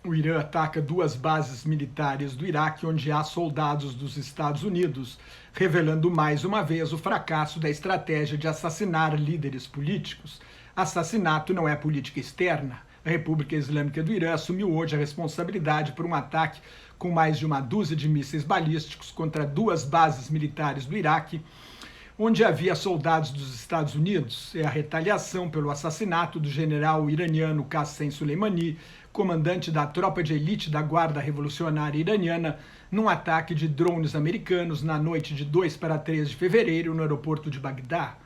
O Irã ataca duas bases militares do Iraque onde há soldados dos Estados Unidos, revelando mais uma vez o fracasso da estratégia de assassinar líderes políticos. Assassinato não é política externa. A República Islâmica do Irã assumiu hoje a responsabilidade por um ataque com mais de uma dúzia de mísseis balísticos contra duas bases militares do Iraque, onde havia soldados dos Estados Unidos. É a retaliação pelo assassinato do general iraniano Qassem Soleimani, comandante da tropa de elite da Guarda Revolucionária Iraniana, num ataque de drones americanos na noite de 2 para 3 de fevereiro no aeroporto de Bagdá.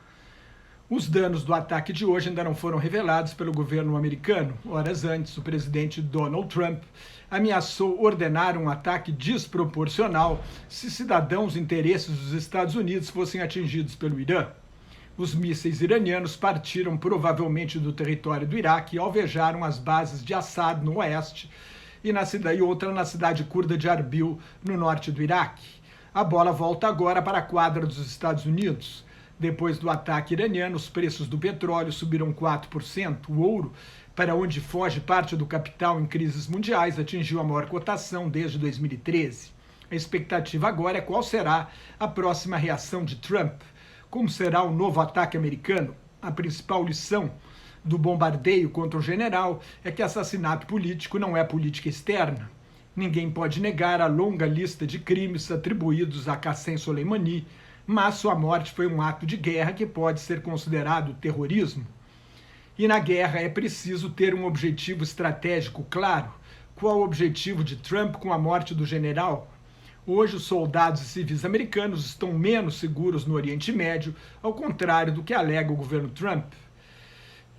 Os danos do ataque de hoje ainda não foram revelados pelo governo americano. Horas antes, o presidente Donald Trump ameaçou ordenar um ataque desproporcional se cidadãos e interesses dos Estados Unidos fossem atingidos pelo Irã. Os mísseis iranianos partiram provavelmente do território do Iraque e alvejaram as bases de Assad, no oeste, e outra na cidade curda de Arbil, no norte do Iraque. A bola volta agora para a quadra dos Estados Unidos. Depois do ataque iraniano, os preços do petróleo subiram 4%. O ouro, para onde foge parte do capital em crises mundiais, atingiu a maior cotação desde 2013. A expectativa agora é qual será a próxima reação de Trump. Como será o novo ataque americano? A principal lição do bombardeio contra o general é que assassinato político não é política externa. Ninguém pode negar a longa lista de crimes atribuídos a Qassem Soleimani, mas sua morte foi um ato de guerra que pode ser considerado terrorismo. E na guerra é preciso ter um objetivo estratégico claro. Qual o objetivo de Trump com a morte do general? Hoje, os soldados e civis americanos estão menos seguros no Oriente Médio, ao contrário do que alega o governo Trump.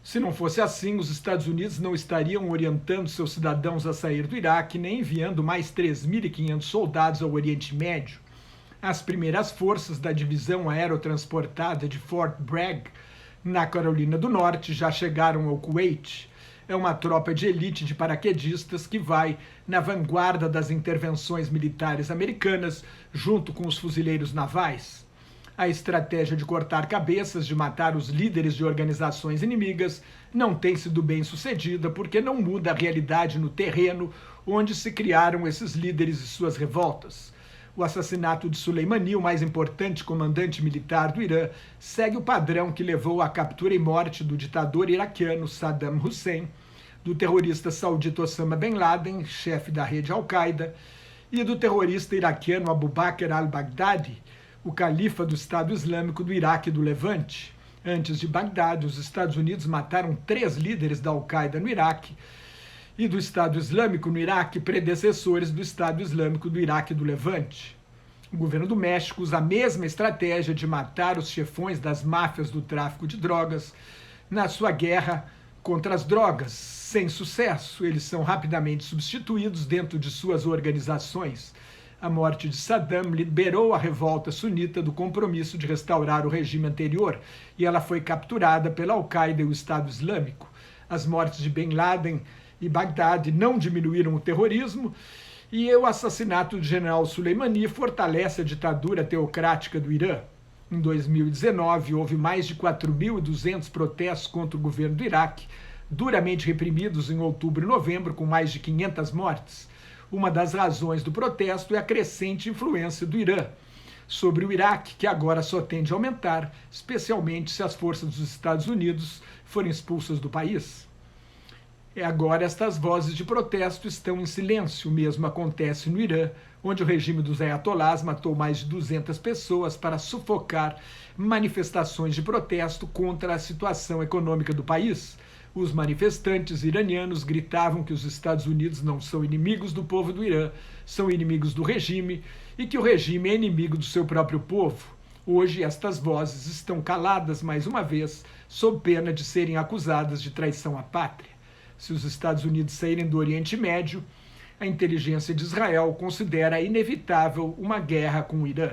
Se não fosse assim, os Estados Unidos não estariam orientando seus cidadãos a sair do Iraque, nem enviando mais 3.500 soldados ao Oriente Médio. As primeiras forças da divisão aerotransportada de Fort Bragg, na Carolina do Norte, já chegaram ao Kuwait. É uma tropa de elite de paraquedistas que vai na vanguarda das intervenções militares americanas, junto com os fuzileiros navais. A estratégia de cortar cabeças, de matar os líderes de organizações inimigas, não tem sido bem sucedida porque não muda a realidade no terreno onde se criaram esses líderes e suas revoltas. O assassinato de Soleimani, o mais importante comandante militar do Irã, segue o padrão que levou à captura e morte do ditador iraquiano Saddam Hussein, do terrorista saudita Osama Bin Laden, chefe da rede Al-Qaeda, e do terrorista iraquiano Abu Bakr al-Baghdadi, o califa do Estado Islâmico do Iraque e do Levante. Antes de Bagdade, os Estados Unidos mataram 3 líderes da Al-Qaeda no Iraque e do Estado Islâmico no Iraque, predecessores do Estado Islâmico do Iraque e do Levante. O governo do México usa a mesma estratégia de matar os chefões das máfias do tráfico de drogas na sua guerra contra as drogas. Sem sucesso, eles são rapidamente substituídos dentro de suas organizações. A morte de Saddam liberou a revolta sunita do compromisso de restaurar o regime anterior e ela foi capturada pela Al-Qaeda e o Estado Islâmico. As mortes de Bin Laden e Bagdade não diminuíram o terrorismo e o assassinato do general Soleimani fortalece a ditadura teocrática do Irã. Em 2019, houve mais de 4.200 protestos contra o governo do Iraque, duramente reprimidos em outubro e novembro, com mais de 500 mortes. Uma das razões do protesto é a crescente influência do Irã sobre o Iraque, que agora só tende a aumentar, especialmente se as forças dos Estados Unidos forem expulsas do país. Agora estas vozes de protesto estão em silêncio. O mesmo acontece no Irã, onde o regime dos ayatolás matou mais de 200 pessoas para sufocar manifestações de protesto contra a situação econômica do país. Os manifestantes iranianos gritavam que os Estados Unidos não são inimigos do povo do Irã, são inimigos do regime e que o regime é inimigo do seu próprio povo. Hoje, estas vozes estão caladas mais uma vez, sob pena de serem acusadas de traição à pátria. Se os Estados Unidos saírem do Oriente Médio, a inteligência de Israel considera inevitável uma guerra com o Irã.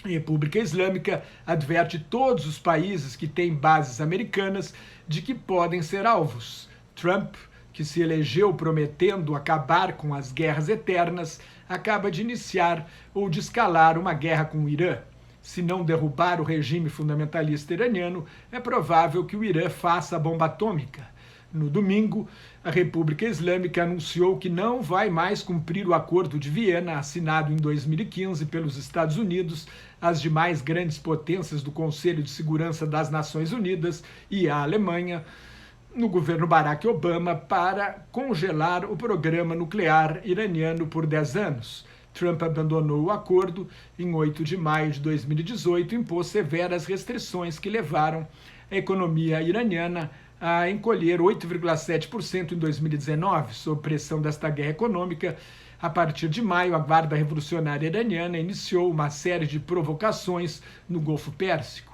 A República Islâmica adverte todos os países que têm bases americanas de que podem ser alvos. Trump, que se elegeu prometendo acabar com as guerras eternas, acaba de iniciar ou de escalar uma guerra com o Irã. Se não derrubar o regime fundamentalista iraniano, é provável que o Irã faça a bomba atômica. No domingo, a República Islâmica anunciou que não vai mais cumprir o Acordo de Viena, assinado em 2015 pelos Estados Unidos, as demais grandes potências do Conselho de Segurança das Nações Unidas e a Alemanha, no governo Barack Obama, para congelar o programa nuclear iraniano por 10 anos. Trump abandonou o acordo em 8 de maio de 2018 e impôs severas restrições que levaram a economia iraniana a encolher 8,7% em 2019, sob pressão desta guerra econômica. A partir de maio, a Guarda Revolucionária Iraniana iniciou uma série de provocações no Golfo Pérsico.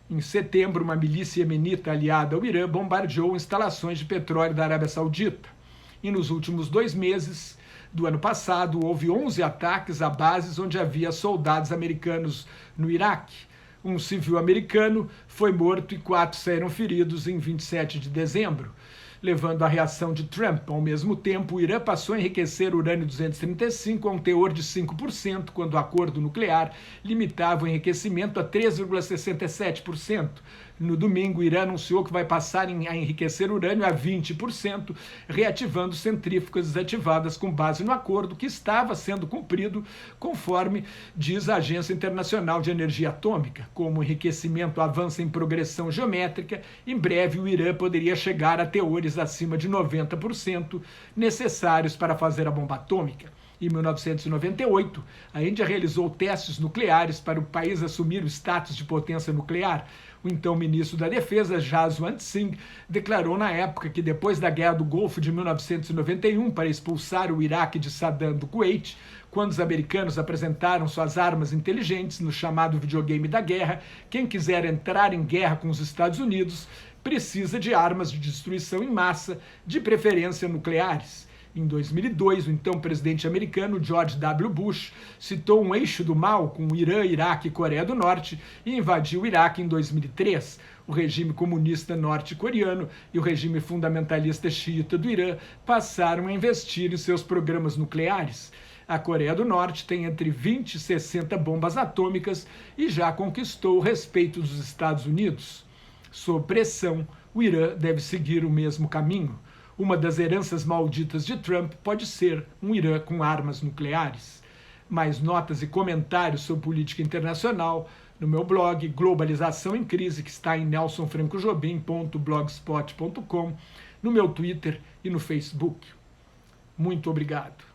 Em setembro, uma milícia iemenita aliada ao Irã bombardeou instalações de petróleo da Arábia Saudita. E nos últimos 2 meses do ano passado, houve 11 ataques a bases onde havia soldados americanos no Iraque. Um civil americano foi morto e 4 saíram feridos em 27 de dezembro, levando à reação de Trump. Ao mesmo tempo, o Irã passou a enriquecer urânio-235 a um teor de 5%, quando o acordo nuclear limitava o enriquecimento a 3,67%. No domingo, o Irã anunciou que vai passar a enriquecer urânio a 20%, reativando centrífugas desativadas com base no acordo que estava sendo cumprido, conforme diz a Agência Internacional de Energia Atômica. Como o enriquecimento avança em progressão geométrica, em breve o Irã poderia chegar a teores acima de 90% necessários para fazer a bomba atômica. Em 1998, a Índia realizou testes nucleares para o país assumir o status de potência nuclear. O então ministro da Defesa, Jaswant Singh, declarou na época que depois da Guerra do Golfo de 1991 para expulsar o Iraque de Saddam do Kuwait, quando os americanos apresentaram suas armas inteligentes no chamado videogame da guerra, quem quiser entrar em guerra com os Estados Unidos precisa de armas de destruição em massa, de preferência nucleares. Em 2002, o então presidente americano George W. Bush citou um eixo do mal com o Irã, Iraque e Coreia do Norte e invadiu o Iraque em 2003. O regime comunista norte-coreano e o regime fundamentalista xiita do Irã passaram a investir em seus programas nucleares. A Coreia do Norte tem entre 20 e 60 bombas atômicas e já conquistou o respeito dos Estados Unidos. Sob pressão, o Irã deve seguir o mesmo caminho. Uma das heranças malditas de Trump pode ser um Irã com armas nucleares. Mais notas e comentários sobre política internacional no meu blog Globalização em Crise, que está em nelsonfrancojobim.blogspot.com, no meu Twitter e no Facebook. Muito obrigado.